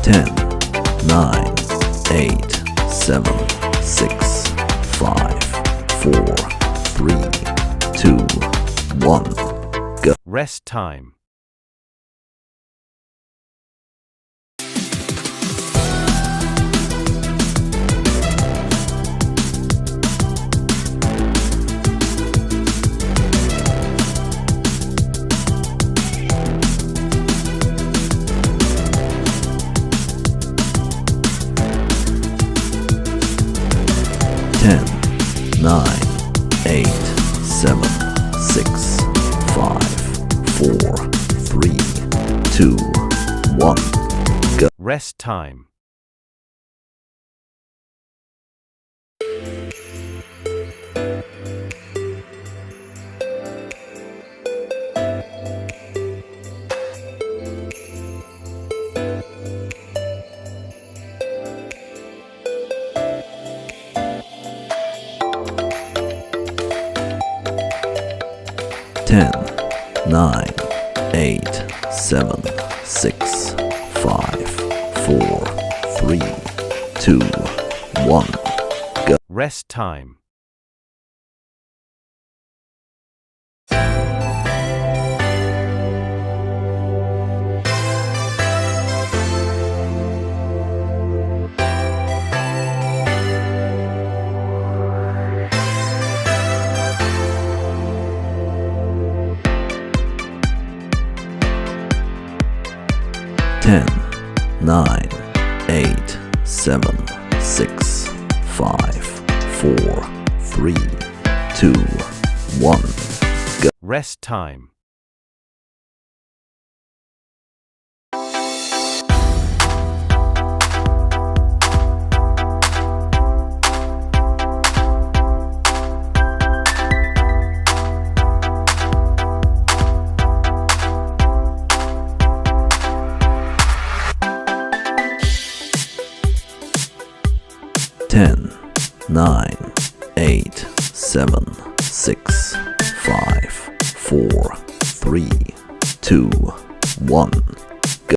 10, 9, 8, 7, 6, 5, 4, 3, 2, 1, go. Rest time. 10, 9, 8, 7, 6, 5, 4, 3, 2, 1, go. Rest time. 10, 9, 8, 7, 6, 5, 4, 3, 2, 1, go. Rest time. 10, 9, 8, 7, 6, 5, 4, 3, 2, 1, go. Rest time. 10, 9, 8, 7, 6, 5, 4, 3, 2, 1.